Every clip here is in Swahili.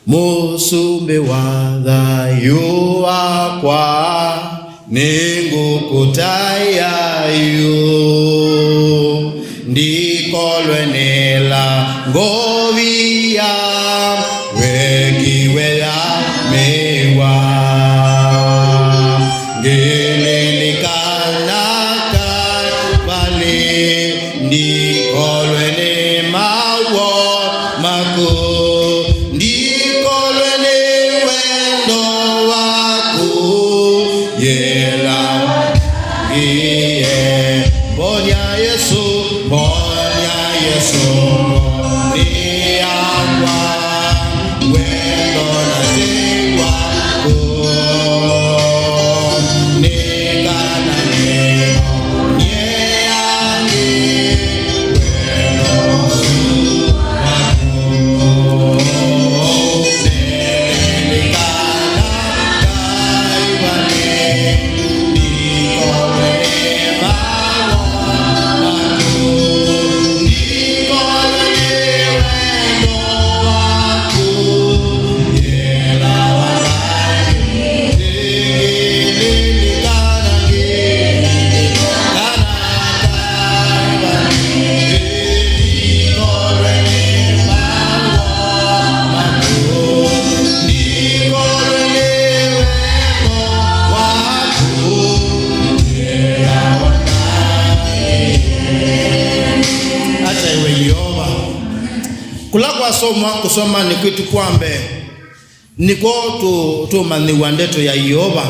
musumbi wa thayu wakwa ningukutayayo ndikolwe nela ngovia wekiwe ya mewa ngilikanaka vale ndikolwe ne mawo mako ndikolwe ne wendo wako yela iye bonya Yesu ni agua wendo na tewa ko ni kana ni nyeani wendo ni kana kaibane ni kore bawa kusoma ni kwitu kwambe niko tu maniwa ndeto ya Yehova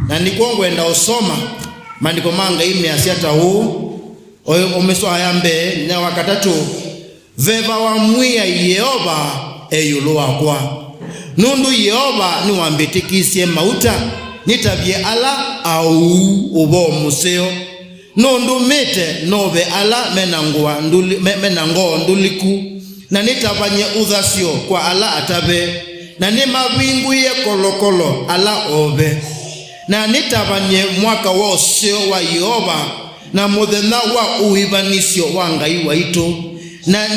na niko ngwenda usoma mandiko manga ime asiata huu omeso hayambe na wakatatu veva wa mwia Yehova eyulu wakwa nundu Yehova ni wambitikisie mauta nitabye ala au ubo museo nundu mete nove ala menango nduliku na nitabanye udhasio kwa ala atabe na ni mawingu ye kolokolo ala obe na nitabanye mwaka wosio wa Yehova na muthenya wa uhibanisio wa Ngai waitu na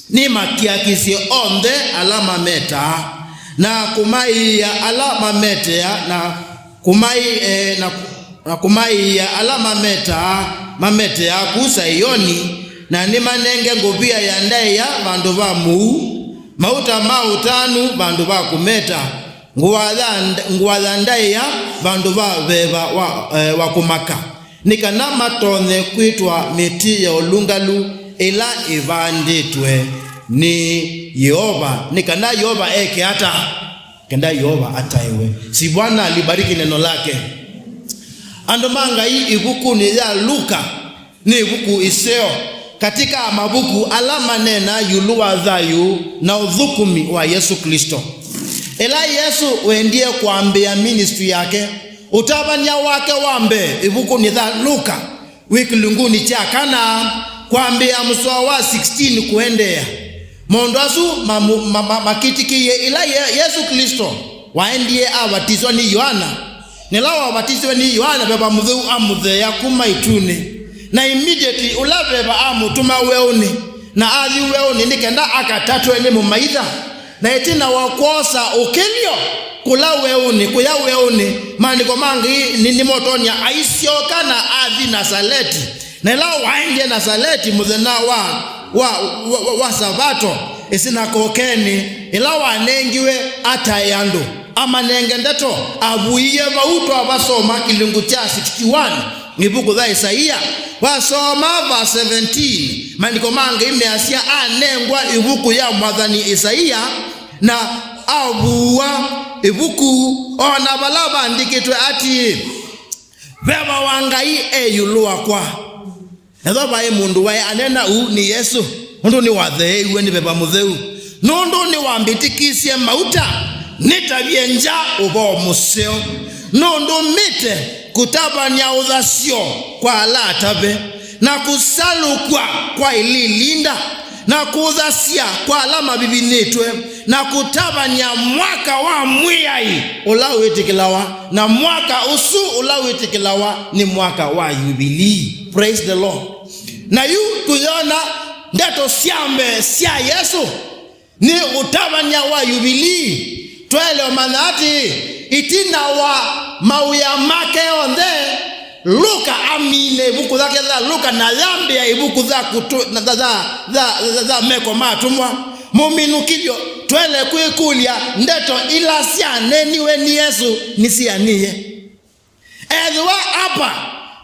ni makiakisio onde alama meta na kumai ya alama metea na kumai ya alama mamete ya kusa ioni na ni manenge ngubia ya ndai ya bandu ba mauta mautanu bandu ba kumeta nguwadha ndai ya bandu ba beba wa kumaka nikana matone kwitwa miti ya olungalu ila ivanditwe ni Yehova nikana Yehova eke hata kenda Yehova ataiwe si Bwana alibariki neno lake andomanga hii ibuku ni ya Luka ni ibuku iseo katika mabuku alama nena yuluwa dhayu na udhukumi wa Yesu Kristo ela Yesu wendie kuambia ministry yake utabanya wake wambe ibuku ni dha Luka wiki lunguni chakana kuambia mswa wa 16 kuendea mondoasu makitikiye ila Yesu Kristo waendie abatizwa ni Yohana nilawa abatizwa ni Yohana baba mudhu amudhe ya kumaituni na immediately ulaveba amutuma weuni na athi weuni nikenda akatatwe ni mumaitha na itina wakosa ukelio kula weuni kuya weuni maandiko mangi ni motonya aisio kana athi Nazareti na ila waendie Nazareti muthenya wa sabato isina kokeni ila wanengiwe atayandu ama nenge ndeto abuiye bauto abasoma kilungu cha 61 ngibuku za Isaia wasoma verse 17 maandiko mangi imeasia anengwa ibuku ya mwadhani Isaia na abuwa ibuku ona balaba andikitwe ati beba wangai eyulua kwa ezo bae mundu wae anena ni Yesu mundu ni watheiwe ni beba mutheu nundu ni wambitikisie mauta nitabye nja ubo museo nundu mite kutabanya udhasio kwa ala atabe na kusalukwa kwa ililinda na kudhasia kwa alama bibinitwe na kutabanya mwaka wa mwiyai ulawitikilawa na mwaka usu ulawitikilawa ni mwaka wa Jubilee. Praise the Lord. Na yu kuyona ndeto siambe sia Yesu ni utavanya wa Jubilee twele manati itina wa mauya make onde Luka amine ibuku zake za Luka na yambi ya ibuku za kutu za meko matumwa muminukilyo twele kuikulia ndeto ila siane niwe ni Yesu nisianie. Edwa hapa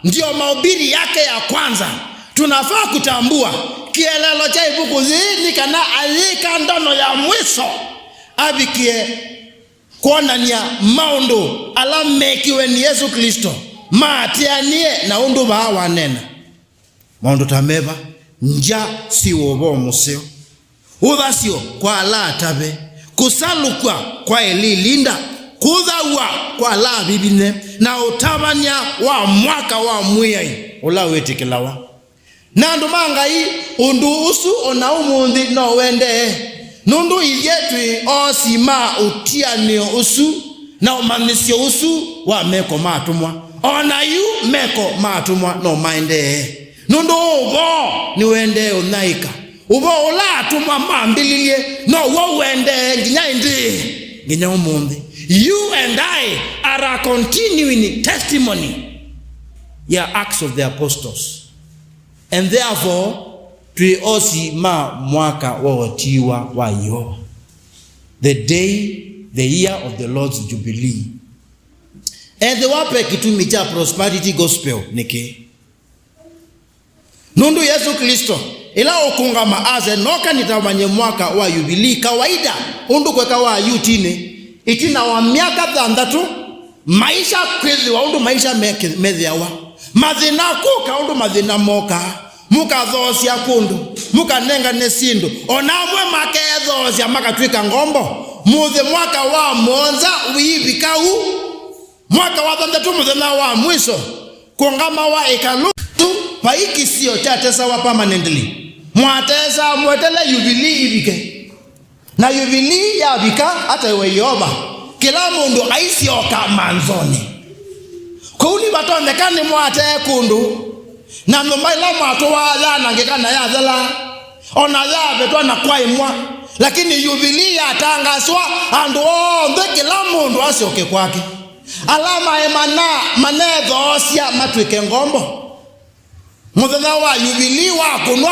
ndio mahubiri yake ya kwanza. Tunafaa kutambua kielelo cha ibuku zini kana alika ndono ya mwiso abikie kuonania maundu alamekiwe ni Yesu Kristo maatianie na undu bawa nena maundu tameva nja siwobo museo uthasio kwa la tabe kusalukwa kwa elilinda kuthawa kwa la bibine na utabanya wa mwaka wa mwiyai ula wetikilawa na ndumangai undu usu ona umundi no wende nundu ijetwi osima utianio usu na umanisio usu wa meko matumwa ona yu meko matumwa no maende nundu ubo ni wende unaika ubo ula atumwa mambililie no wo wende nginya umundi. You and I are a continuing testimony ya Acts of the Apostles, and therefore tuosi ma mwaka wotiwa wa yo, the day, the year of the Lord's Jubilee. And the wape kitumi cha prosperity gospel niki nundu Yesu Kristo ila okungama aze noka nitamanye mwaka wa Jubilee kawaida undu kweka wa yutine itina wa miaka 3 maisha kwezi wa undu maisha medhiawa mathina kuka undu mathina moka muka thosia kundu muka nenga nesindu onamwe makedhosia makatwika ngombo muthe mwaka wa monza wivikau mwaka wa 3 muthenya wa mwisho kungama wa ikalu paiki sio chatesa wa permanently mwatesa mwetele Jubilee ibike na Jubilee ya bika hata iwe yoba kila mundu aisioka manzoni kuni batondekani mwate kundu na mbaila mwatu wa yana ngekana ya zala ona ya betwa na kwa imwa lakini Jubilee yatangaswa andu onde kila mundu asioke kwake alama emana manethosia matwike ngombo muthenya wa Jubilee wa kunwa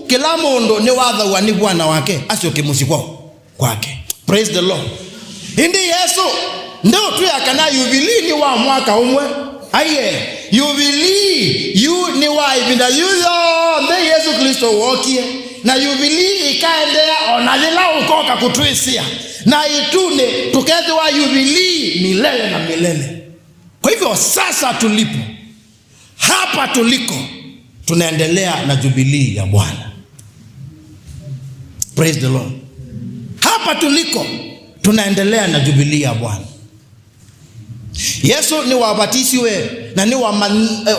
kila mundu ni wathawa ni bwana wake asioke musiko kwake. Praise the Lord. Indi Yesu ndio tuyakana Jubilee ni wa mwaka umwe aye Jubilee yu ni wa ibinda yuyo nde Yesu Kristo wokie na Jubilee ikaendea onalila ukoka kutwisia na itune tukezi wa Jubilee milele na milele. Kwa hivyo sasa tulipo hapa tuliko tunaendelea na Jubilee ya Bwana. Praise the Lord. Hapa tuliko tunaendelea na Jubilee ya Bwana. Yesu ni wabatisiwe na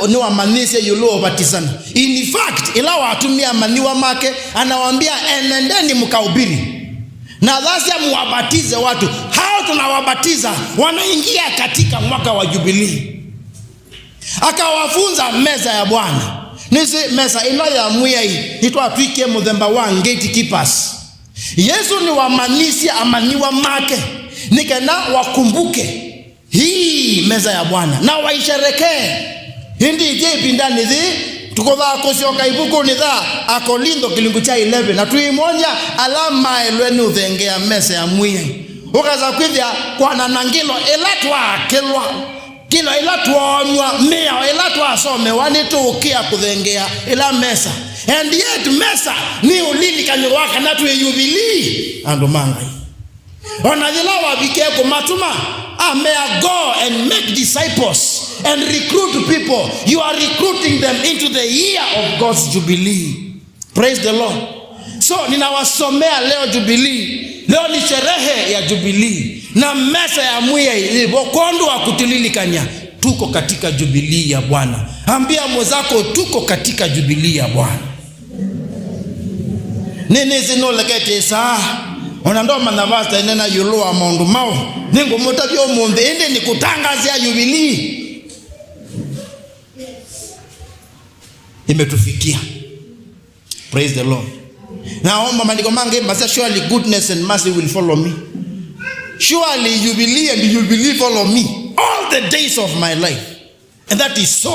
ni wamanise yulo wabatisana. In fact ila watumia maniwa make anawaambia enendeni mkahubiri na dhasia muwabatize watu. Hao tunawabatiza wanaingia katika mwaka wa Jubilee. Akawafunza meza ya Bwana. Nisi meza ino ya mwiyai itwa twike muthemba wa gatekeepers. Yesu ni wamanisi amaniwa make nikena wakumbuke hii meza ya Bwana na waisherekee. Hindi ije pindani zi tukodha kusioka ibuku ni dha Akolindo kilingu cha 11 na tuimonya alama elweni uthengea meza ya mwiyai ukaza kwithia kwa nanangilo elatwa kelwa kilo ila tuonywa mea ila tuasome wanitukia kuthengea ila mesa and yet mesa ni ulili kanyuwaka na tuwe Jubilee ando mangai onadhila wabike kumatuma may go and make disciples and recruit people. You are recruiting them into the year of God's Jubilee. Praise the Lord. So ninawasomea leo Jubilee. Leo ni sherehe ya Jubilee na mesa ya mwiya ilibokondo wa kutililikanya. Tuko katika Jubilee ya Bwana. Ambia mwenzako tuko katika Jubilee ya Bwana. Nini zinolekete saa onandoma na vasta inena yuluwa maundu mao ningu mutabio munde indi ni kutangazia Jubilee imetufikia. Praise the Lord. Naomba maandiko mangi basi, surely goodness and mercy will follow me. Surely jubilee and jubilee follow me all the days of my life. And that is so.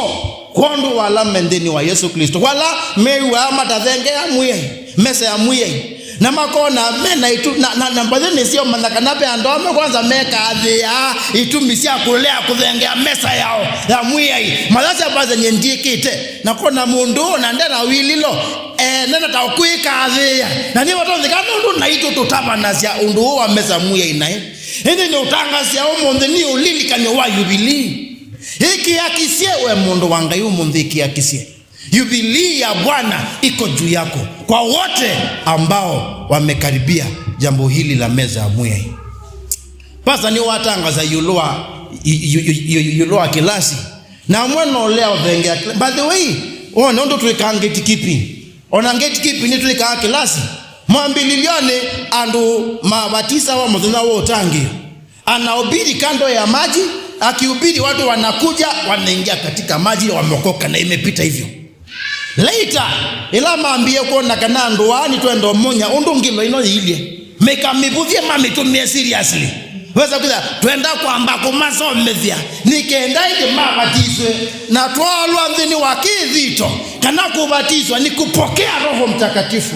Kondo wala mendeni wa Yesu Kristo. Wala mewa matadhenge ya mwe. Mesa ya mwe. Na makona mena itu na mbadheni siyo manakanape andome kwanza meka adhia itu misia kulea kudhenge ya mesa yao ya mwe. Malasi ya baza nye kite. Na kona mundu na ndena wililo nena taukuika adhia. Na nye watonzi kama undu na itu tutapa nasya undu wa mesa mwe inae. Hindi ni utangasia umonde ni ulili kanyo wa jubilii. Hiki akisie we mundu wangai umundi hiki akisie. Jubilii ya Bwana iko juu yako kwa wote ambao wamekaribia jambo hili la meza ya mwe. Pasa ni watangaza yuloa kilasi. Na mweno leo dhenge. By the way, nondo tulika gatekeeping. Ona gatekeeping ni tulika kilasi. Mwambililione andu mabatisa wa mzina wa utangi. Anaubiri kando ya maji. Akihubiri watu wanakuja wanaingia katika maji wameokoka na imepita hivyo. Later ila maambie kuona kana ndoani twendo munya undungilo ino ilie. Meka mibudhie mami tumie seriously. Weza kuza twenda kwa mbako masomethia. Nikenda ile mabatizwe na twalwa mthini wakithito. Kana kubatizwa ni kupokea Roho Mtakatifu.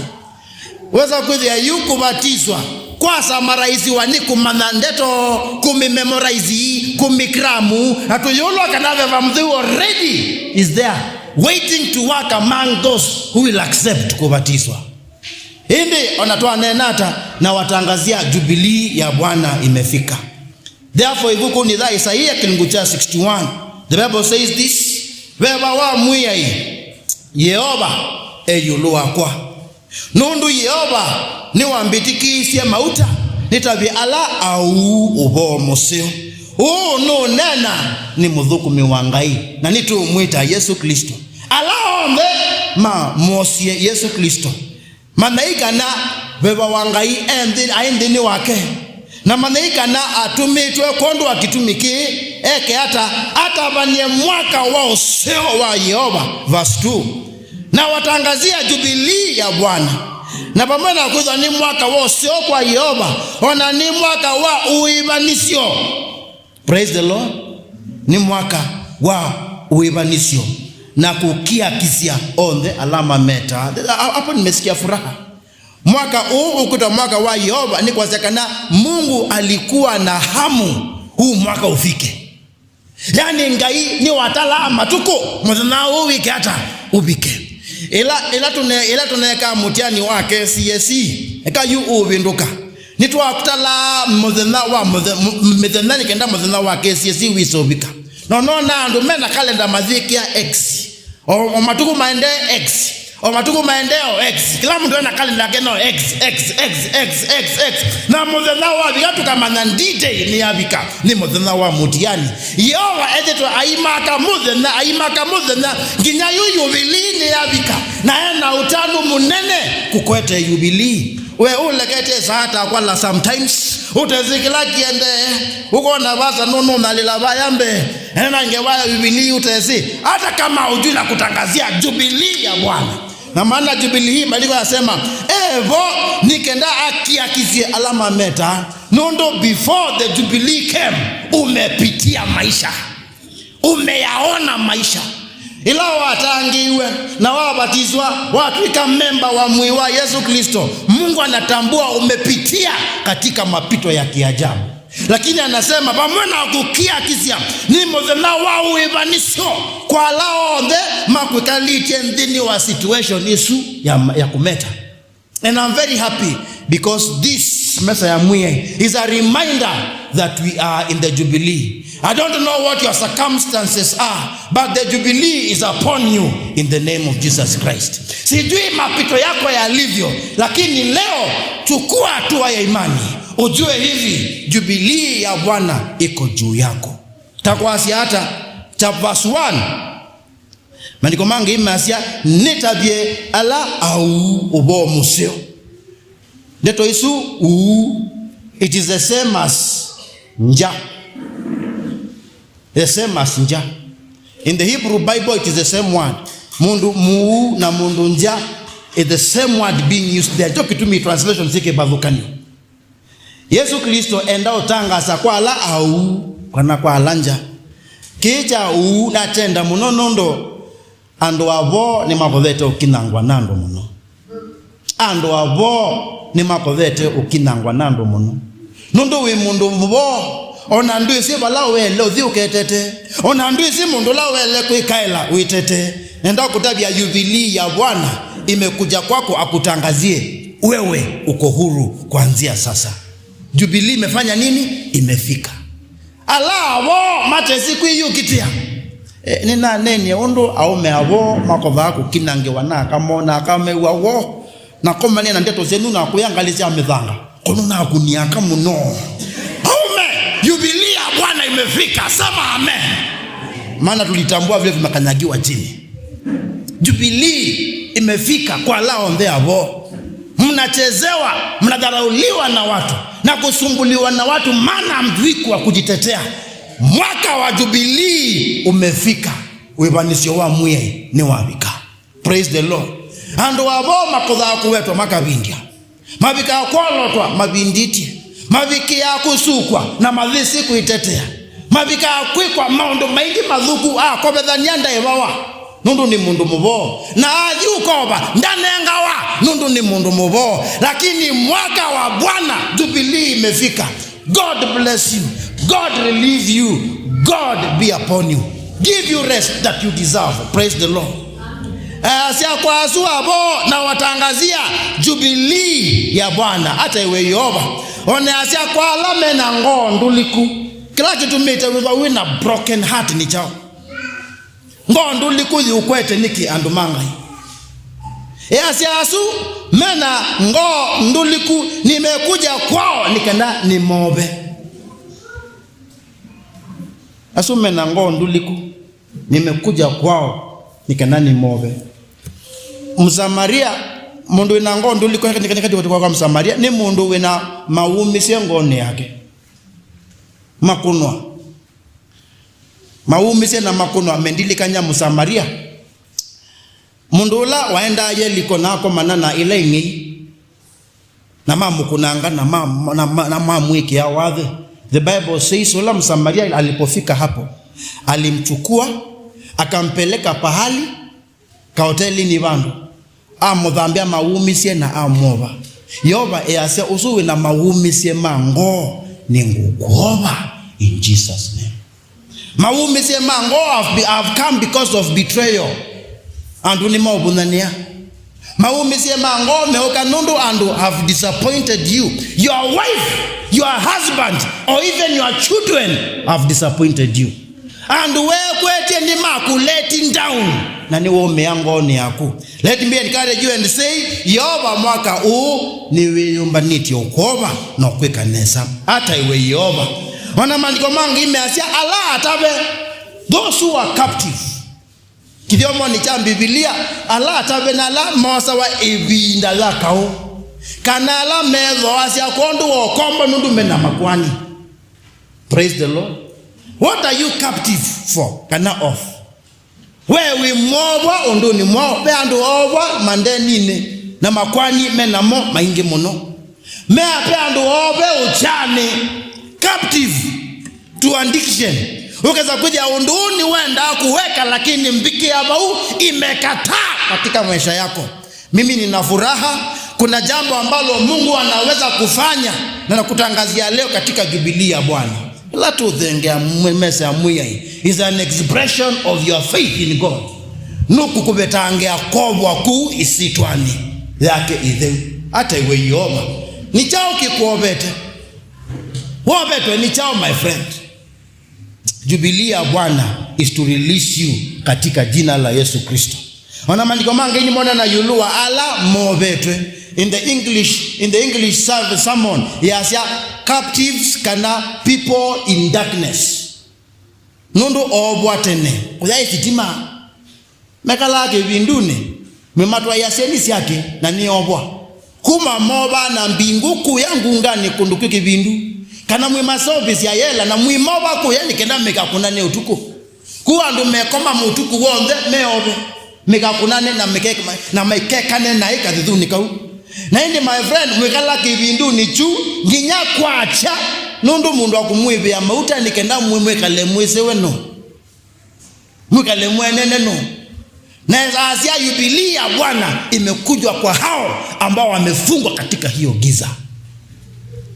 Weza kuza yukubatizwa kwa samaraizi waniku manandeto kumimemoraizi kumikramu atuyolo kanave vamdhi already is there waiting to work among those who will accept kubatizwa. Hindi onatoa nenata na watangazia jubilii ya Bwana imefika. Therefore ibuku ni dha Isaia kilingu cha 61 the Bible says this: weba wa mwiyai Yehova eyuluwa kwa nundu Yehova ni wambitikisye mauta nitabi ala au ubo museo no nena ni muthukumi wa Ngai na nitu mwita Yesu Kristo ala ombe ma mosie Yesu Kristo manaika na beba wa Ngai aendeni wake na manaika na atumitwe kondo akitumiki eke hata banye mwaka wao sio wa Yehova. Verse 2 na watangazia jubilii ya Bwana. Na pamoja na kuza ni mwaka wao sio kwa Yehova, ona ni mwaka wa uibanisio. Praise the Lord. Ni mwaka wa uibanisio na kukia kisia on the alama meta. Hapo nimesikia furaha. Mwaka huu ukuta mwaka wa Yehova ni kwa sekana Mungu alikuwa na hamu huu mwaka ufike. Yani Ngai ni watala matuko mwana wiki hata ubike. Ila tuneka mutiani wake CSE eka yu ubinduka nitwa kutala mudhena nikenda mudhena wake CSE wisobika no na ndo mena kalenda madhikia X o matuku maende X o matuku maendeo X kila mtu ana kalenda yake no X na mudhena wa bigatu kama ndite ni abika ni mudhena wa mutiani yowa edeto aimaka mudhena ginya yubilii ni abika na ena utanu munene kukwete jubilii we ulekete sahata kwa sometimes utezikila kiende uko na basa nono nalila bayambe ena ngewaya jubilii utezi hata kama ujui na kutangazia jubilii ya Bwana. Na maana jubilii hii maliko yasema evo nikenda akiakizie alama meta nondo before the jubilee came umepitia maisha umeyaona maisha ila watangiwe na wabatizwa watuika memba wa mwili wa Yesu Kristo. Mungu anatambua umepitia katika mapito ya kiajabu. Lakini anasema pamoja na kukia kisia ni mozena wa uibanisho kwa lao the makukaliti ndini wa situation isu ya kumeta. And I'm very happy because this message ya mwe is a reminder that we are in the jubilee. I don't know what your circumstances are, but the jubilee is upon you in the name of Jesus Christ. Sijui mapito yako yalivyo, lakini leo chukua hatua ya imani. Ujue hivi jubilee ya Bwana iko juu yako. Takwasi hata verse 1. Maandiko mangi imeasia nitabie ala au ubo museo. Deto isu it is the same as nja. The same as nja. In the Hebrew Bible it is the same word. Mundu mu na mundu nja is the same word being used there. Toki to me translation sike bavukani. Yesu Kristo enda utangasa kwa ala au kwa alanja. Kicha u natenda muno nondo ando avo ni makovete ukinangwa nando muno. Ando avo ni makovete ukinangwa nando muno. Nondo we mundu mbo ona ndu isi bala wele othi uketete. Ona ndu isi mundu la wele kuikaila uitete. Nenda kutabia Jubilee ya Bwana imekuja kwako akutangazie wewe uko huru kuanzia sasa. Jubilee imefanya nini? Imefika. Alawo mate siku hiyo kitia. Nina nene ondo au meavo makova kukinange wana kamona kamewa wo na koma nena ndeto zenu na kuyangalisia mithanga. Kono na kuniaka muno. Aume Jubilee ya Bwana imefika. Sema amen. Maana tulitambua vile vimekanyagiwa chini. Jubilee imefika kwa lao ndeavo. Mnachezewa, mnadharauliwa na watu na kusumbuliwa na watu, maana mdwiku wa kujitetea. Mwaka wa Jubilee umefika. Webanisio wa mwe ni wabika. Praise the Lord. Ando wabo makodha kuwetwa makabindia. Mabika kwalotwa mabinditi. Mabiki ya kusukwa na madhisi kuitetea. Mabika kwikwa maondo maingi madhuku kobedhanianda ewawa. Nundu ni mundu mubo. Na yukoba ndanengawa. Nundu ni mundu mubo. Lakini mwaka wa Bwana Jubilee imefika. God bless you. God relieve you. God be upon you. Give you rest that you deserve. Praise the Lord. Asia kwa asuabo na watangazia Jubilee ya Bwana. Hata iwe Yehova. One asia kwa alame na ngoo nduliku. Kila kitu mite with a broken heart ni chao. Ngondo likuzi ukwete niki andumangai. Asu mena ngo nduliku nimekuja kwao nikenda ni mobe. Asu mena ngo nduliku nimekuja kwao nikenda ni mobe. Msamaria mundu ina ngo nduliku nikenda kwa Msamaria ni mundu wina maumise ngone yake. Makunwa. Maumise na makono amendilikanya Msamaria. Mundula waenda ye liko nako manana ile ngi. Na mamu kunanga na mamu wiki ya wadhe. The Bible says wala Msamaria alipofika hapo alimchukua akampeleka pahali ka hoteli ni bandu. Amudhambia maumise na amoba. Yoba ease usuwe na maumise mango ni ngukoba in Jesus name. Mawumi say mango have come because of betrayal. And unima obunania. Mawumi say mango meoka nondo and have disappointed you. Your wife, your husband, or even your children have disappointed you. And where kwete ni maku letting down. Na ni meango ni aku. Let me encourage you and say, Yehova mwaka huu ni wiyumbaniti okoba na kweka nesa. Hata iwe Yehova. Wana mandiko mangi imeasia Allah atabe those who are captive. Kidiomo ni cha Biblia Allah atabe na la mosa wa ebinda zakao. Kanala mezo asia kondu okomba nundu mena makwani. Praise the Lord. What are you captive for? Kana off. Where we mwa ondo ni mwa be ando over mandenine na makwani mena mo maingi mono. Me ape ando over uchane. Captive to addiction. Ukeza kuja unduni wenda kuweka lakini mbiki ya bau imekataa katika maisha yako. Mimi nina furaha kuna jambo ambalo Mungu anaweza kufanya na nakutangazia leo katika Jubilee ya Bwana. Latu thengea mmese amuyai is an expression of your faith in God. Nuku kubetangea kobwa ku isitwani yake ithe. Hata iwe Yehova ni chao kikuobete. Wabeto ni chao my friend. Jubilee ya Bwana is to release you katika jina la Yesu Kristo. Ona mandiko mange ni mona na yulua ala mobetwe. In the English sermon yasia captives kana people in darkness. Nondo obwatene. Kuya isitima. Mekala ke bindune. Mematwa yasenisi yake na ni obwa. Kuma moba na mbingu kuyangu ngani kunduki kibindu. Kana mwima service ya yela na mwima wako yani kenda meka kuna ne utuku. Kuwa ndo mekoma mutuku wonde meobe. mikakunane na maikekane na ikathithuni kau na indi my friend mwikala kibinduni chu nginya kwacha nundu mundu akumwibia mauta nikenda mwikale mwisewe no mwikale mwenene no. Na asia Jubilee ya Bwana imekujwa kwa hao ambao wamefungwa katika hiyo giza.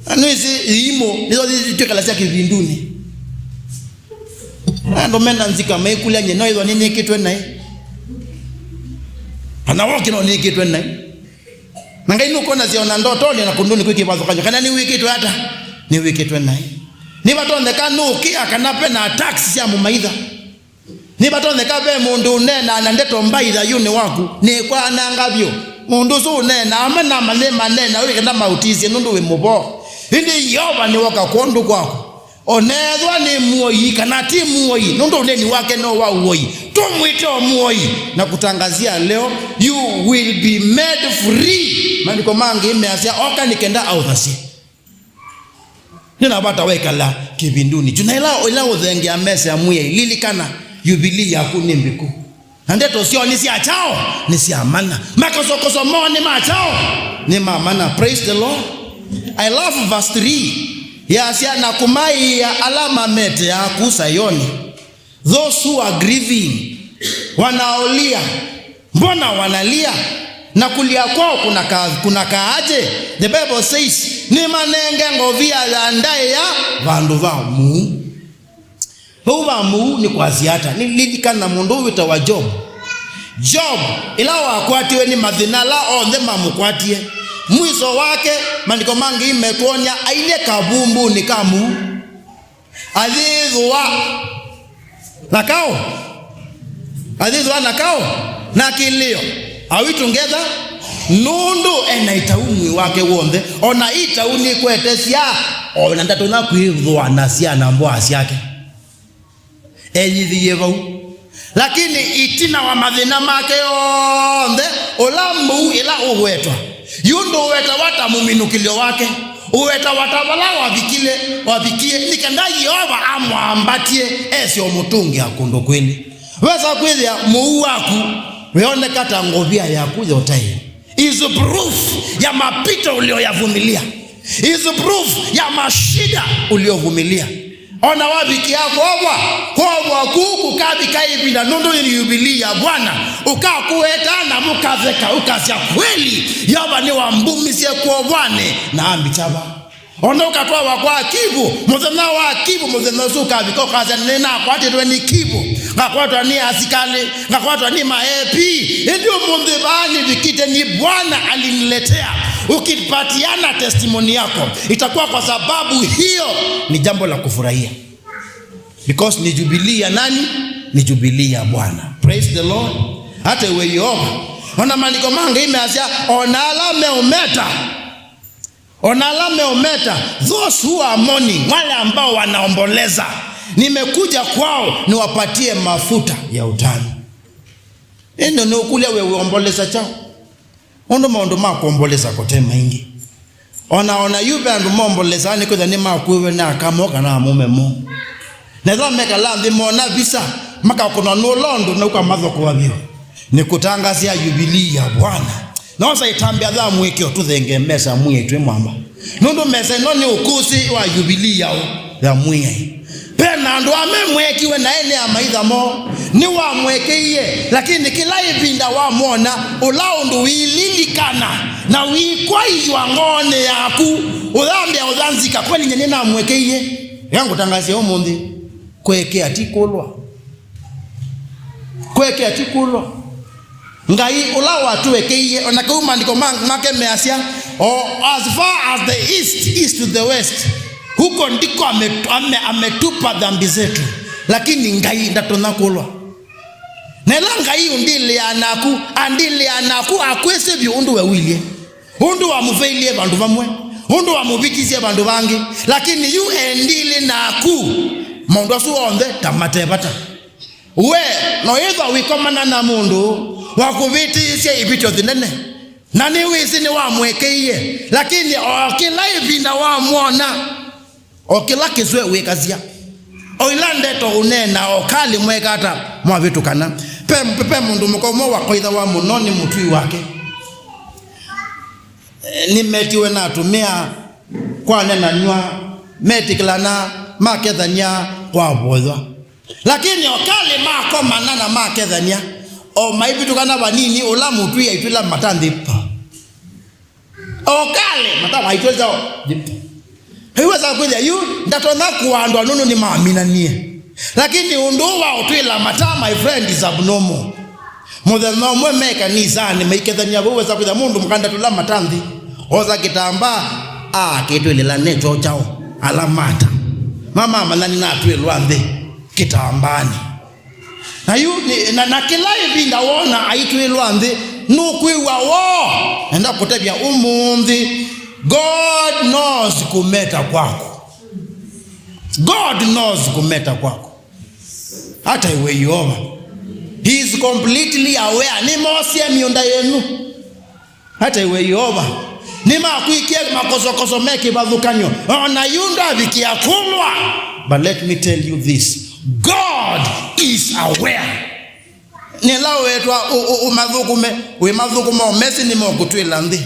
Anuizi imo nizo zitukalasia kibinduni. Ndo mena nzika maikulia nye no nini kitwe nai. Anawoki no nini kitwe nai. Nangai nuko na ziona ndoto ni na kunduni kukibazo kanyo kana ni wiki tu hata ni wiki tu nai. Ni batonde kanuki akanape na taxi ya mumaidha. Ni batonde kabe mundu nena na ndeto mbaidha yune waku ni kwa nangabyo. Mundu su nena amana malema nena wiki na mautizi nundu we mubo. Hindi yoba ni waka kondu kwako. Onedwa ni muoi kanati muoi nundu neni wake no wa uoi tumwite muoi na kutangazia leo you will be made free. Maandiko mangi imeasia oka nikenda authasi nina bata wekala kibinduni tunaila udhenge amese amuye lilikana Jubilee yaku nimbiku ndeto sio ni si achao ni si amana makosokoso moni machao ni mamana. Praise the Lord. I love verse 3. Yasia na kumai ya alama mete ya kusayoni. Those who are grieving wanaolia. Mbona wanalia? Na kulia kwao kuna kaaje? The Bible says ni manenge ngovia ya ndaye ya vandu vamu. Huwa mu ni kwa ziata. Nilikana mundu wita wa Job. Job ila wakwatiwe ni madhinala onde mamukwatie. Mwiso wake maandiko mangi imetuonya aile kabumbu ni kamu adhidhwa nakao na kilio. Are we together? Nundu enaitaumwi wake wonde ona itauni kwetesia ona ndatona kwithwa na ciana mbwasi yake enyithiye vau lakini itina wa mathina make yonde olamu ila uwetwa yundo uweta wata muminukilio wake uweta watavala wabikie nikenda Yehova amwambatie esi omutungi akondo kweli weza kwithia muu waku weone kata ngovia yaku yotai is proof ya mapito ulioyavumilia, is proof ya mashida uliovumilia. Ona wabiki yako kwa kuku kabi kaibi na nundu ni Jubilee ya Bwana ukakueta na mukazeka ukasia kweli yaba ni wambumisie kwa wane na ambichaba. Ona ukatoa wakwa kibu muzena wa kibu muzena suka biko kaza nena kwati tweni kibu ngakwatwa ni asikale ngakwatwa ni maepi ndio mundibani vikite ni Bwana aliniletea. Ukipatiana testimony yako itakuwa kwa sababu hiyo ni jambo la kufurahia, because ni Jubilee ya nani? Ni Jubilee ya Bwana. Praise the Lord. Hata wewe Yehova ona maandiko mangi imeasia onalame umeta those who are mourning, wale ambao wanaomboleza nimekuja kwao niwapatie mafuta ya utani. Ndio ni ukulia wewe omboleza chao ondo maondo makomboleza kote maingi ona yube andu momboleza ni kwa ni makwewe na kamoka na mume mo na zameka landi mona visa maka kuna no londo na kwa madhoko wabio ni kutangazia Jubilee ya Bwana na osa itambia dha mwekeo tuthenge mesa mwetu mwamba nundu mesa no ni ukusi wa Jubilee yao ya mwe pena ndo amemwekiwe na ene amaitha mo ni wa mwekeiye lakini kila ibinda wa mona ulao ndo wililikana na wikwaizwa ngone yaku udhambia udhanzika kweli nyenye na mwekeiye yangu tangazia umundi kweke atikulwa ngai ulao atuwekeiye onakauma ndiko make measia as far as the east to the west huko ndiko ametupa dhambi zetu lakini ngai ndatonakulwa nela ngai andile anaku akwese bi undu wewilie undu wa muveilie bandu bamwe undu wa mubikizie bandu bangi lakini yu endile naku mundu asuonde tamatebata we no yetha wikomana na mundu wakuvitisie ibito thinene na ni wisi ni wa mwekeiye lakini okila ibinda wa muona okila kizwe wekazia oilande to unena okali mwekata mwavitukana pe pepe mundu mukomo wa koitha wa munoni mutui wake nimetiwe na atumia kwa nena nywa metikilana makethania kwa bodwa lakini okale mako manana makethania o maibitukana banini ola mutui aitula matandipa okale mataba aitweza dipa hiweza kuja yu ndatona kuandwa nunu ni maaminanie lakini unduwa utwila mata my friend is abnormal muthenya umwe meka ni zani maikethania weza kuja mundu mukanda tula matandi oza kitamba kitwilila necho chao alamata mama manani na twilwa nthi kitambani na yu na kila hivi ndawona aitwilwa nthi nukwiwa wo enda kutebya umundi God knows kumeta kwako. God knows kumeta kwako. Hata iwe Yehova. He is completely aware. Ni mosia miunda yenu. Hata iwe Yehova. Ni makuikia makoso meki bazukanyo. Ona yunda vikia kulwa. But let me tell you this. God is aware. Nilawe etwa umadhukume omesi ni mokutwila nthi.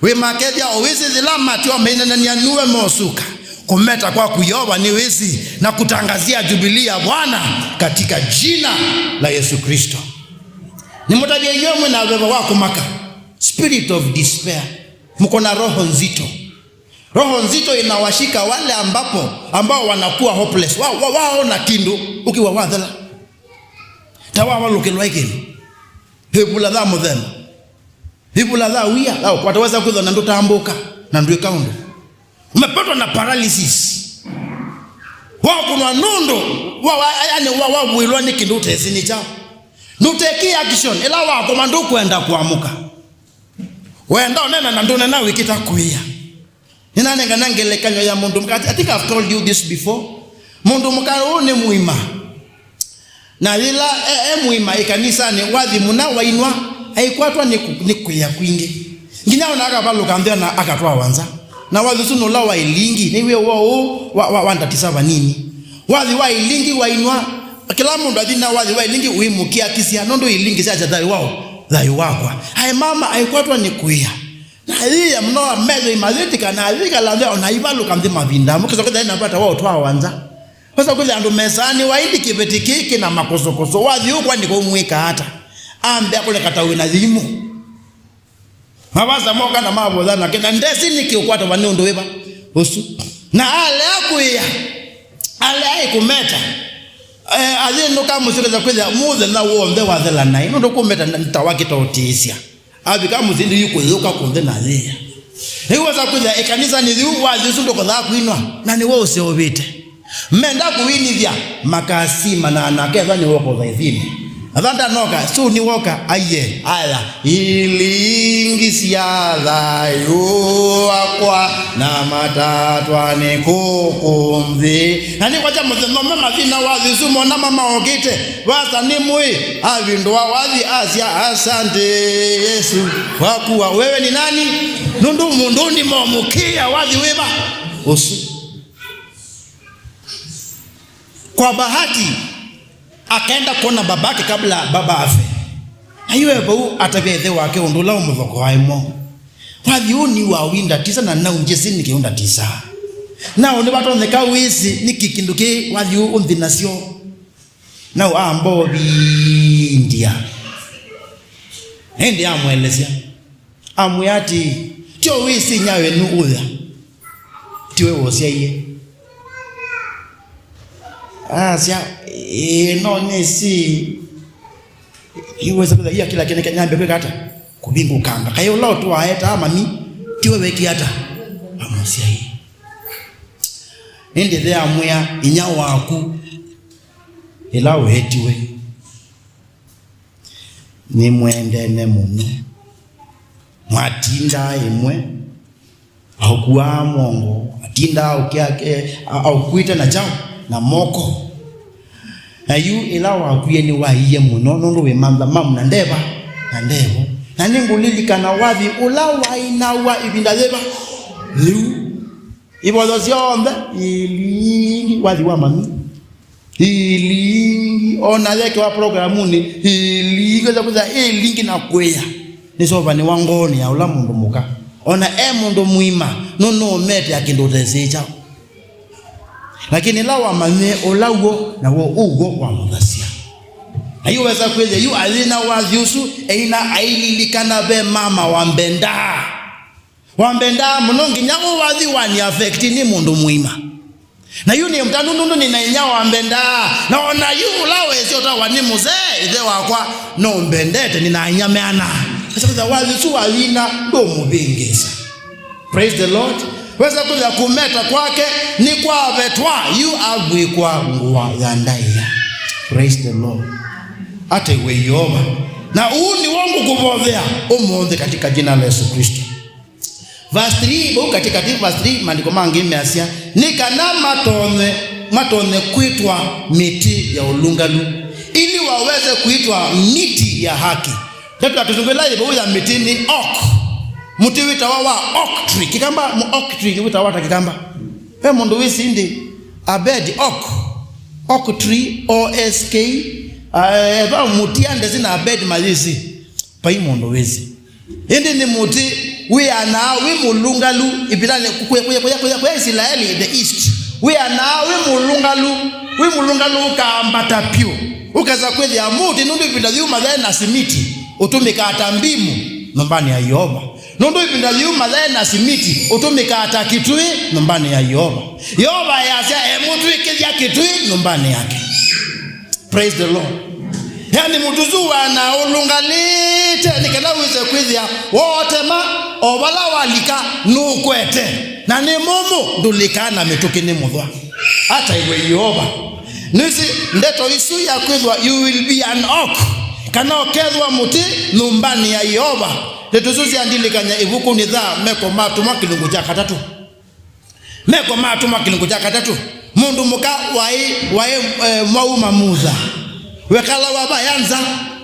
We makedia owezi zila matio meinanania nuwe mosuka kumeta kwa kuyoba ni wezi na kutangazia jubilee ya Bwana katika jina la Yesu Kristo. Ni mutabia yomwe na beba wako maka spirit of despair. Mko na roho nzito. Roho nzito inawashika wale ambao wanakuwa hopeless. Wao na kindu ukiwa wadhala. Tawawa lukelwa ikini. Hebula dha mudhema. Hibula dha uya au wataweza kuzo na ndo tambuka na ndo ikaundo umepatwa na paralysis wao kuna nundo yani wao builwa ni kindu tesini chao nuteki action ila wako mandu kwenda kuamuka wenda onena na ndo nena wikita kuia ninanenga nangelekanyo ya mundu mkati. I think I've told you this before. Mundu mkaro ni muima na lila muima ikanisa ni wathi muna wainwa haikwatwa ni kuya kwingi ngina ona akabaluka ndena akatwa wanza na wathi suno la wa ilingi niwe wao wandatisaba nini wathi wa ilingi wainwa kila mundu athina wathi wa ilingi uimukia kisia nondo ilingi cia thai wao thai wakwa hai mama haikwatwa ni kuya na hii mno mezo imazitika na alika la leo na ibaluka ndima vinda mkizo kwa ina pata wao twa wanza sasa kule ando mesani waindi kibetikiki na makosokoso wathi huko ndiko umwika hata ambe akule katawe na dhimu mabaza moka na mabo dhana kenda ndesi nikiukwata wanondo weba osu na ale akuya ale kumeta azino kama usiweza kwenda muze na uombe wadhela naye ndo kumeta nitawaki tautisia abi kama uzindi yuko yoka kunde na zia hiyo za kwenda ekanisa ni dhiu wazi usundo kwa dha kuinwa na ni wewe usiobite mmenda kuwini vya makasima na anakeza ni wako dhaidhini Avanda noka su ni woka aye ala ilingi siadha yuakwa na matatwa ni kukumvi nani kwa jamu mama vina wazi sumo na mama ogite wasa ni mui avindwa wazi Asia asante Yesu wakuwa wewe ni nani nundu mundundi momukia wazi wema usu kwa bahati akaenda kuona babake kabla baba afe aiwe bau atabethe wake undula umuthoko haimo wathi uni wa winda tisa na na unjesi ni kiunda tisa na oni batoneka wisi ni kikinduke wathi unthi nacio na ambo bindia ndi amwelezea amuyati tio wisi nyawe nu uya tiwe wosia iye Asia no nesi iweza kuza iya kila kene nyambe kweka hata kubingu kanga kayo lao tu aeta mami tiwe weki hata amusia hii ende there amwea inya waku ila wetiwe ni mwende ne muno mwatinda imwe au kuwa mongo atinda ukiake au kuita na chao na moko na yu ila wakuye ni waiye muno nondo we mamba mamu na ndeba na ndebo na ningulilika na wathi ula waina wa ibinda leba yu ibo dozionda ili wathi wa mami Hili ona yake wa programuni hili kwa kuza lingi na kwea nisoba ni wangoni ya ula mundu muka ona mundu muima no mete akindotezecha lakini lawa mame olawo na wo ugo wa mudhasia ayo weza kweze yu alina waziusu eina aililikana be mama wambenda munongi nyago wazi wani affect ni mundu muima na yuni mtanundu ni na nyawo wambenda na ona yu lawe sio ta wani muze ide wakwa no mbendete ni na nyameana sasa wazi su alina ndo mubingeza. Praise the Lord. Weza kuja kumeta kwake ni kwa vetwa yu agwi kwa nguwa ya ndaya. Praise the Lord. Ate we Yehova na ni wangu kuvodhea umonde katika jina la Yesu Kristo. Verse 3 katika verse 3 maandiko mangi imeasia nikana matone kuitwa miti ya ulungalu ili waweze kuitwa miti ya haki. Tetu atuzungulaje ya miti ni oak. Muti wita wa oak tree. Kikamba oak tree wita wata kikamba. Mundu wisi ndi abed oak tree OSK muti ande zina abed malisi pa mundu wisi. Hindi ni muti we are now we mulungalu ibirane kwa Israeli the east. We are now we mulungalu kaambata pio. Ukaza kweli ya muti nundu ibinda yuma na simiti utumika atambimu nombani ya Yehova. Nundu ibinda yuma na simiti utumika atakitui nombani ya Yehova. Yehova yasia mutu ikizia kitui nombani yake. Praise the Lord. Yani mutuzu wana ulungalite nikana wize kwizia wote obala walika nukwete na ni mumu ndulikana metukini mudhwa hata iwe Yehova nisi ndeto isu ya kwizwa you will be an oak kana okedwa muti numbani ya Yehova tetuzuzi andilikanya ivuku nidha meko matuma kilungu cha katatu mundu muka wae mauma muza wekala wabayanza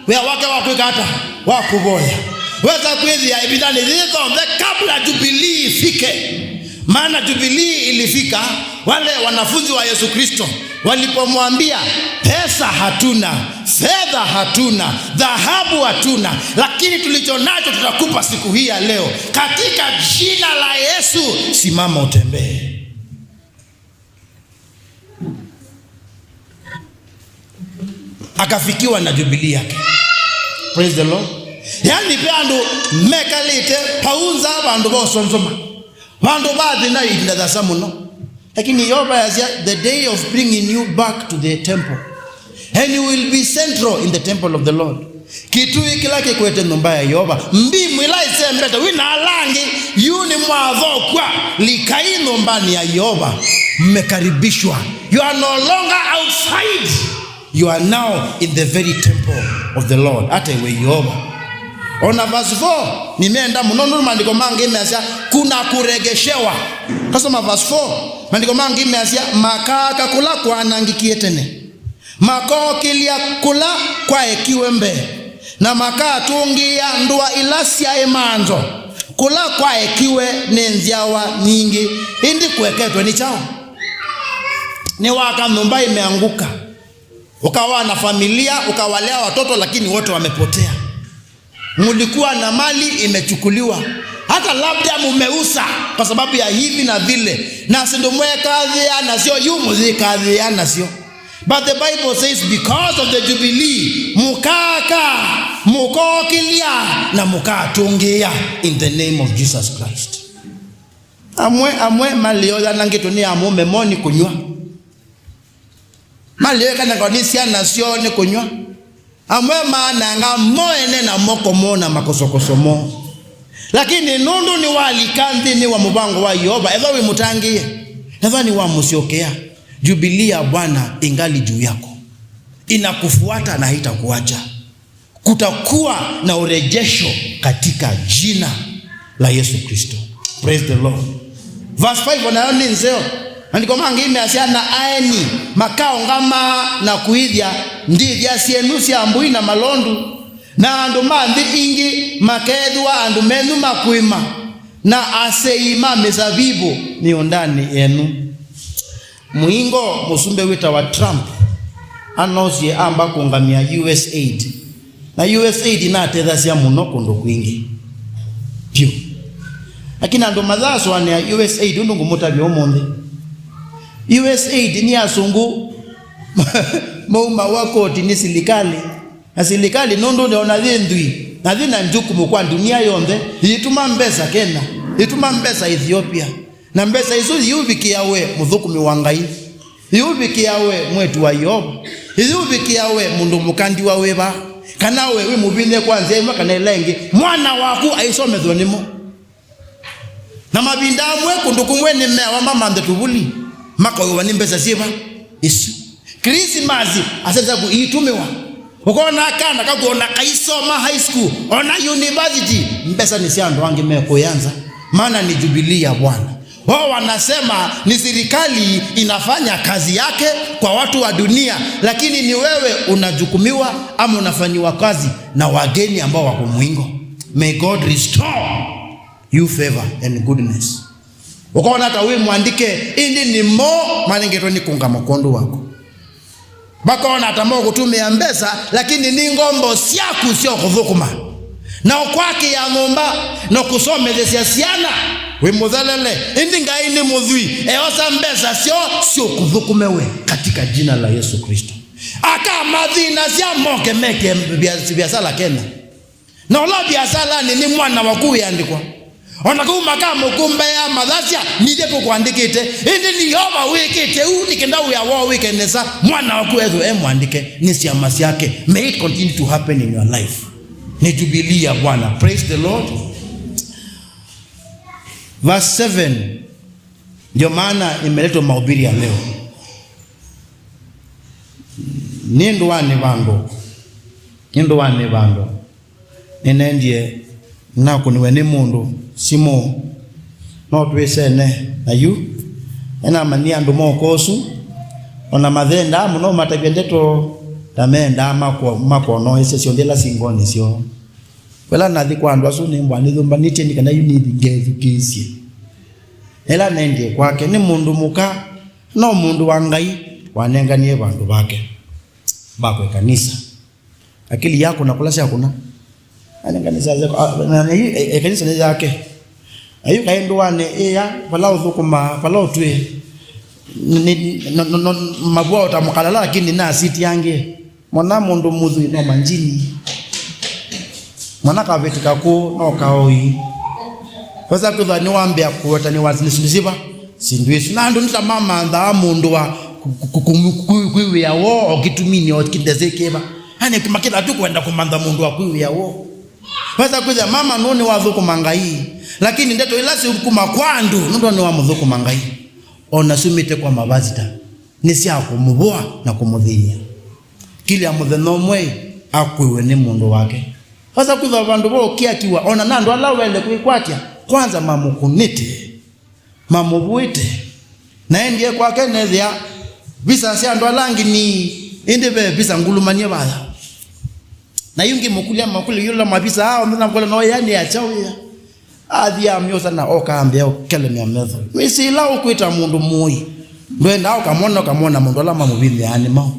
wake wakwikata wakuboya weza kwizia ibidani ziko kabla Jubilee ifike. Maana Jubilee ilifika wale wanafunzi wa Yesu Kristo walipomwambia pesa hatuna, fedha hatuna, dhahabu hatuna, lakini tulicho nacho tutakupa siku hii ya leo. Katika jina la Yesu simama utembee. Akafikiwa na Jubilee yake. Praise the Lord. Yani peandu mekalite paunza bandu bosonzoma bandu baadhi na inda samuno lakini Yehova yazia the day of bringing you back to the temple and you will be central in the temple of the Lord. Kitu ikilake kwete nomba ya Yehova mbimu ilaise mbeta wina alangi yuni mwadhokwa likai nombani ya Yehova mmekaribishwa. You are no longer outside, you are now in the very temple of the Lord. Ate we Yehova. Ona verse 4 nimeenda mnono maandiko mangi imeasia kuna kuregeshewa. Kasoma verse 4 maandiko mangi imeasia makaka kula kwa nangikie tene makao kilia kula kwa ekiwembe na makaa tungia ndua ilasia emanzo kula kwa ekiwe nenziawa nyingi indi kueketwe ni chao ni waka nyumba imeanguka ukawa na familia ukawalea watoto lakini wote wamepotea. Mulikuwa na mali imechukuliwa, hata labda mumeusa kwa sababu ya hivi na vile, na sindomwe kazi na sio yumuzi kazi na sio. But the Bible says because of the Jubilee mukokilia na mukatungia in the name of Jesus Christ. Amwe malio ya nangeto ni amume moni kunywa malio kana kanisia na sio ni kunywa amwe maana moene na moko mona makosokosomo lakini nundu ni walikandi ni wa mubango wa Yehova ezo wimutangie ezo ni wa musiokea. Jubilee ya Bwana ingali juu yako, inakufuata na haitakuacha. Kutakuwa na urejesho katika jina la Yesu Kristo. Praise the Lord. Verse 5 wanayoni nzeo andiko mangi imeasiana aeni makao ngama na kuidhia ndivya sienusi ambui na malondu na anduma ndi ingi makedwa andumenu makuima na aseima mezabibu ni ondani enu. Muingo musumbe wita wa Trump anosie amba kungamia USAID na USAID na tethacia muno kundu kwingi pio lakini ando mathaso ane USAID undu ngumutabia umuthi USAID ni asungu mauma wakoti ni silikali na silikali nondo neona thindwi na thina njukumu kwa dunia yonde ituma mbesa Kenya ituma mbesa Ethiopia na mbesa izo yubikiawe muthukumi wa Ngai yubikiawe mwetu wa Yob yubikiawe mundu mukandi wa weba kana wewe mubine kwanza imwe kana lengi mwana waku aisomethwe nimo na mabinda mwe kundu kumwe ni mewa mama ndetubuli makoyo ni mbesa siba isu Christmas aseza kuitumiwa ukona kana kakuona kaisoma high school ona university mbesa ni siando wangi meko yanza maana ni jubilee ya Bwana. Wao wanasema ni serikali inafanya kazi yake kwa watu wa dunia, lakini ni wewe unajukumiwa ama unafanyiwa kazi na wageni ambao wako mwingo. May God restore you favor and goodness. Ukaona hata wewe muandike indi ni mo maningeto ni kunga makondo wako. Bakaona hata mo kutumia mbesa lakini ni ngombo siaku sio kuthukuma. Na kwake ya ngomba na kusomethesya ciana we muthalele indi ngai ni muthui eosa mbesa sio kuthukumewe katika jina la Yesu Kristo. Aka mathina cia moke meke biasala Kenya na ola biasala ni mwana waku yandikwa ona kuma kama kumbe ya madhasia nije kuandikite indi ni Yehova wikite unikenda ya wao wikenesa mwana waku ezo mwandike ni siamasi yake. May it continue to happen in your life. Ni jubilee ya Bwana. Praise the Lord. Verse 7 ndio maana imeletwa mahubiri ya leo. Nindo wane bando nenendie nako niwe ni mundu simo no twesene na yu ena mania ndo mokosu ona mathenda muno matabiendeto tamenda mako no ese siondela singoni sio wala nathi kwa ndo asu ni mbani thumba nite ni kana unidi ngethukisia ela nendie kwake ni mundu muka no mundu wa Ngai wanenganie bandu bake bako kanisa akili yako na kulasa yako na anenganiza zako kanisa ni yake ayu kaendo wane ya balao thukuma balao twe mabwa utamukalala lakini na siti yange mwana mundu muthui no manjini mwana kavetika ko no kaoi kosa kuthani wambia kuota ni wazilishiba sindwisu na ndo nitamama nda mundu wa kuiwe yawo okitumini okidezekeba hani kimakira tu kwenda kumanda mundu wa kuiwe yawo kosa kuza mama noni wathuku mangai lakini ndeto ilasi ukuma kwandu ndo ni wa muthuku mangai ona sumite kwa mabazita nisi akumubua na kumudhinya kile amutheno mwe akwiwe ni mundu wake. Sasa kwa bandu bo kiakiwa ona nando alawele kuikwatia kwanza mamukunite mamubuite na ndiye kwake nethia bisa sia ndo alangi ni indebe bisa ngulumanie bala na yungi mukulia makuli yula mabisa hao ndana mkola no yani achawia athia myosa na okaambia okele mya metho misi la ukuita mundu moi ndwenda ukamona mundu ala mamubili anima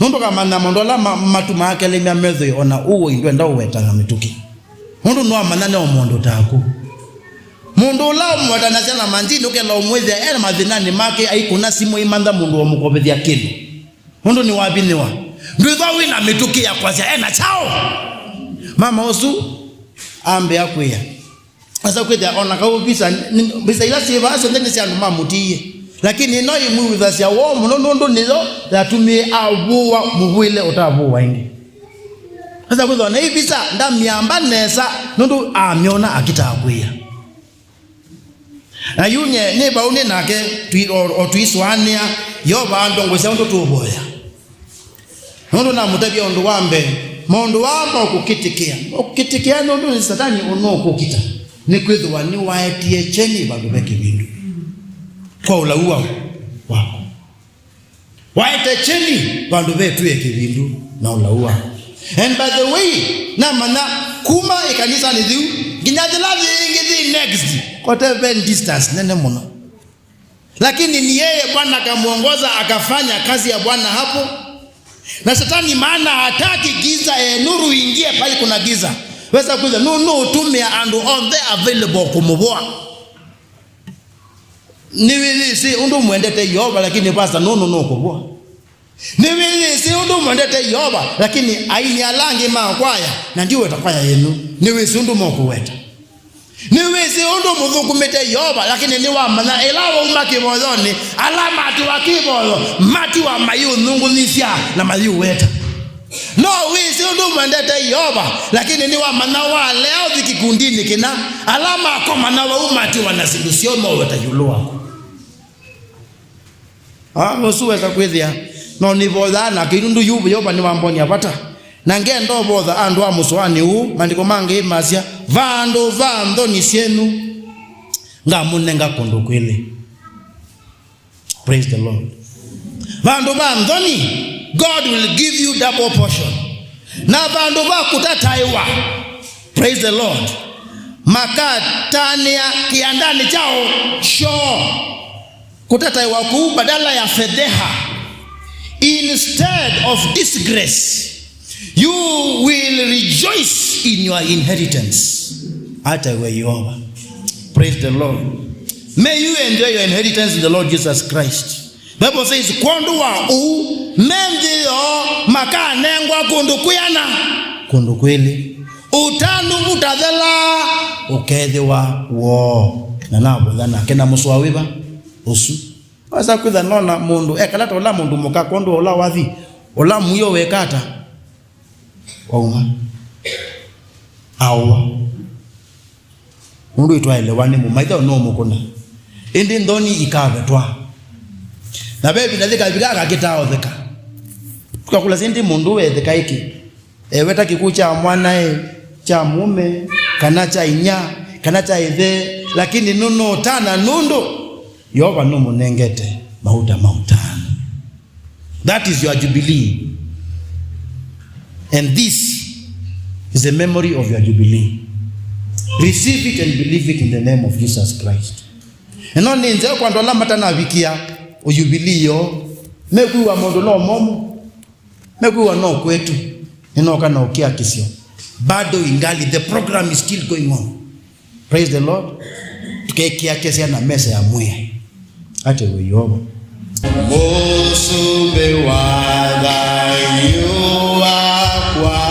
mundu kama mundu ala matuma akele mya metho ona uwo ndwenda uweta mituki mundu no amanane o mundu taku mundu la mwata na sana manjini ukela omwezi ena madhinani make aikuna simu imanda mundu omukobethia kilo mundu ni wabiniwa ndwizo wina mituki ya kwazia ena chao mama osu ambe akwia asa kwenda ona ka bisa ila siva aso ndene sia ndo mamutie lakini no imu za sia wo munondo nizo datumie abuwa mubuile otabuwa ingi asa kwenda na ibisa ndamiamba nesa ndo amyona akitakwia na yunye ne baune nake tuiswania yo bando ngwesa ndo tuboya ndo na mutabia ndo wambe mondo wamba okukitikia ndo ni satani onokukita ni kwithwa ni waetie cheni bandu beke bindu kwa ulaua wako waete cheni bandu betu yeke bindu na ulaua. And by the way na mana kuma ikanisa ni dhiu ginyadila vingi next whatever distance nene muno lakini ni yeye Bwana akamuongoza akafanya kazi ya Bwana hapo Na Shetani maana hataki giza, nuru ingie pale kuna giza. Weza kuza no tumia and on the available kumuboa. Niwili si undu mwendete Yoba lakini pastor no kuboa. Niwili si undu mwendete Yoba lakini aini alangi makwaya na ndiwe takwaya yenu. Niwili si undu mwokuweta. Niwisi undu muthukumite Yoba lakini ni wa mana elawa umaki moyoni alama ati wa kiboyo mati wa mayu nungu nisya na mayu weta. No wisi undu mwendete Yoba lakini ni wa mana wa leo dhikikundini kina alama koma na wa umati wa nasidusio mo weta yuluwa. Usuweza kwithia no ni bodhana kirundu yubu Yoba ni wamboni apata. Na ngendo bodha andu wa muswani huu mandiko mange imasya vandu vandoni sienu ngamunenga kondo kwele. Praise the Lord. Vandu vandoni, God will give you double portion. Na vandu vakutataiwa, praise the Lord, makatania kiandani chao sure kutataiwa kuu badala ya fedheha, instead of disgrace you will rejoice in your inheritance. Hata where you are. Praise the Lord. May you enjoy your inheritance in the Lord Jesus Christ. Bible says kondu wa mendio makanengwa kundu kuyana kundu kweli utanu utadhala ukedhiwa wo na nabo dhana kena muswa wiba usu asa kwitha nona mundu ekalata ola mundu muka kondu ola wathi ola muyo wekata wauma awa mundu itwaelewane mu maitha no mukuna indi ndoni ikavetwa na bebi ndika bigaka kitao theka tukakula sindi mundu wetheka iki weta kikucha mwana cha mume kana cha inya kana cha ithe lakini nuno tana nundo Yoba no munengete mautana. That is your jubilee. And this is the memory of your jubilee. Receive it and believe it in the name of Jesus Christ. Eno ninze kwa ndola matana wikia o jubilee yo mekuwa mondo no momo mekuwa no kwetu eno kana ukia kisio bado ingali, the program is still going on. Praise the Lord. Tukekia kesia na mesa ya mwe ate we Yoba Mosube wada yuwa kwa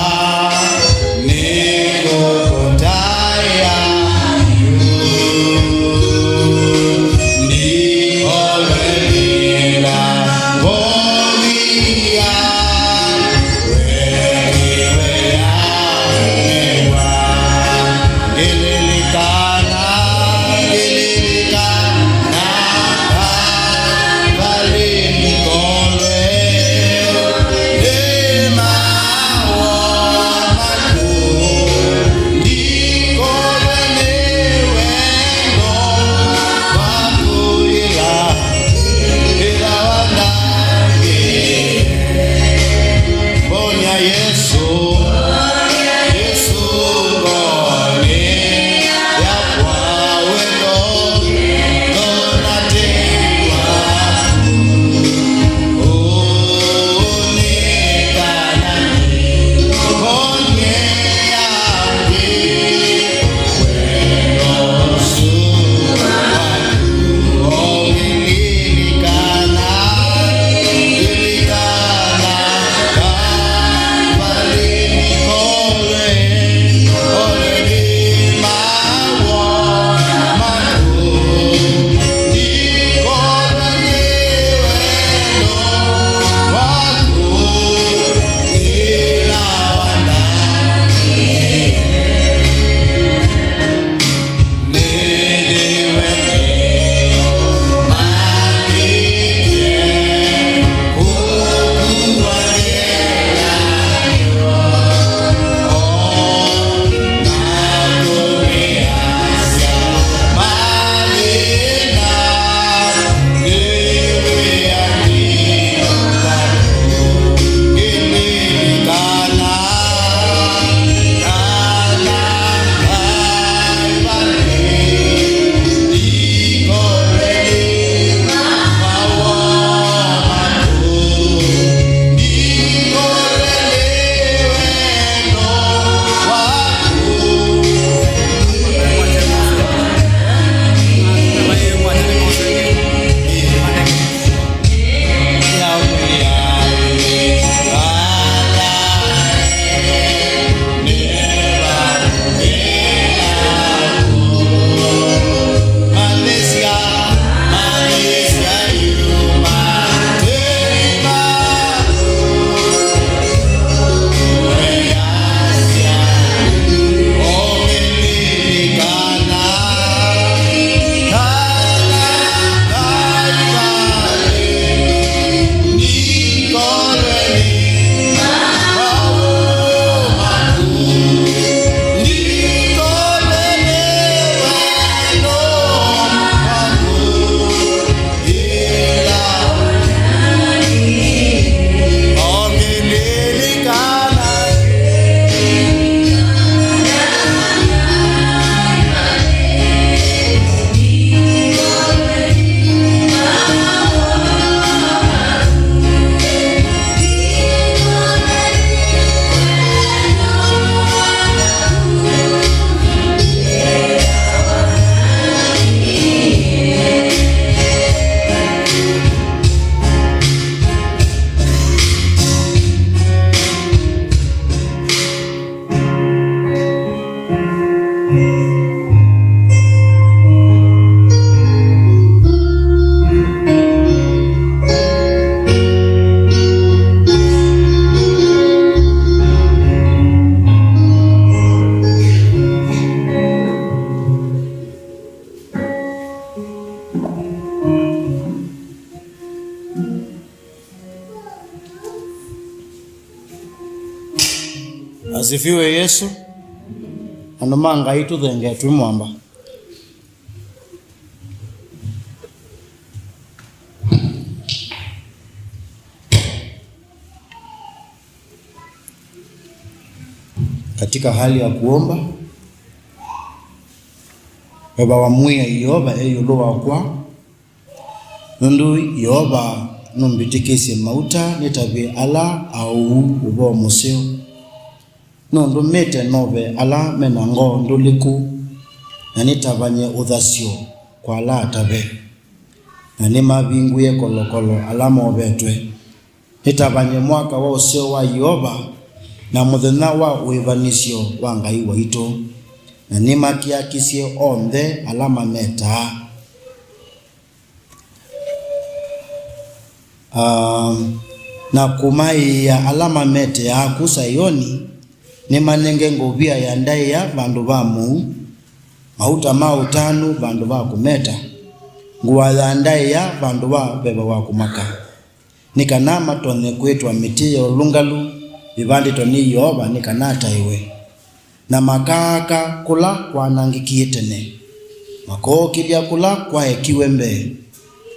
Asifiwe Yesu. Anomanga itu thenge tumwamba. Katika hali ya kuomba baba wa muya Yoba eyolo wakwa nundu Yoba numbitikisi mauta nitabe ala au ubo museo nundu mete nove ala menango nduliku na nitabanye uthasio kwa ala atabe na nima bingu ye kolokolo ala mobetwe nitabanye mwaka wa useo wa Yoba na muthenya wa wivanisio wa Ngai waitu na nima kiakisie onthe ala mameta na kumai ya alama mete ya kusayoni ni manenge ngobia ya ndai ya bandu bamu mauta mautanu bandu ba kumeta nguwa ya ndai ya bandu ba beba wa kumaka nikanama tone kwetu amiti ya ulungalu vivandi toni Yoba nikanata iwe na makaka kula kwa nangikie tene makoki bya kula kwa ekiwembe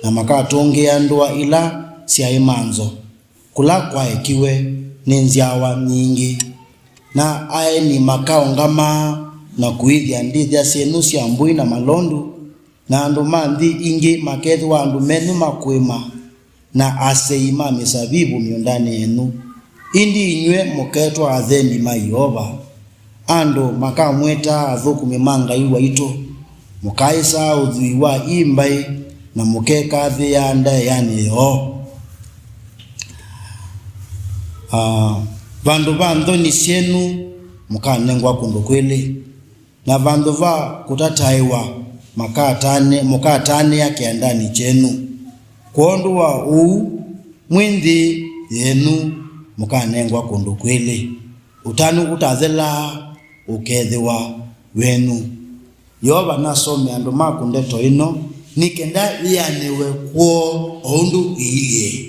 na makatonge ya ndoa ila sia imanzo kula kwa ekiwe ninziawa nyingi na ae ni makao ngama na kuithia ndithia sienusi ya mbui na malondu na andu manthi ingi makethi wa andu menu makwima na aseima misabibu miondani enu indi inywe muketwa athendi ma Yoba ando makamweta athuku mimanga iwa ito mukaisa uthui wa imbai na mukeka thi ya ndae yani yo vandu va nthoni sienu mukanengwa kundu kwili na vandu va kutataiwa mukatane yake ndani chenu kondu wa mwindi yenu mukanengwa kundu kwili utanu utathela ukethiwa wenu Yoba nasome andu makundeto ino nikenda yanewe kwo ondu ilie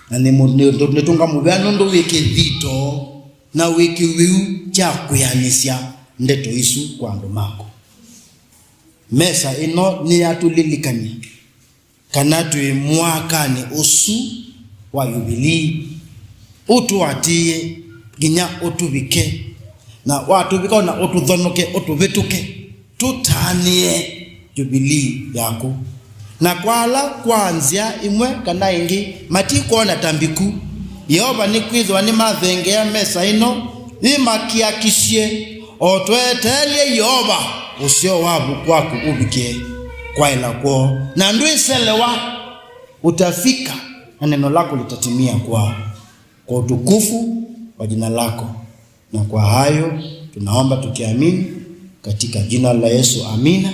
na nitunga mubano ndo wiki vito na wiki wiu cha kuyanisya ndeto isu kwa andu mako mesa ino ni atulilikania kana tui mwakani usu wa Yubilii utuatie ginya utubike na watu bika na ututhonoke utuvituke tutanie Jubilii yako na kwala kwanzia imwe kana ingi matikuona tambiku Yoba ni kwithwa ni mathenge ya mesa ino imakiakishie otwetelie Yoba usio wabu kwaku ubikie kwa ila kwa na ndwiselewa utafika na neno lako litatimia kwa utukufu wa jina lako na kwa hayo tunaomba tukiamini katika jina la Yesu, amina.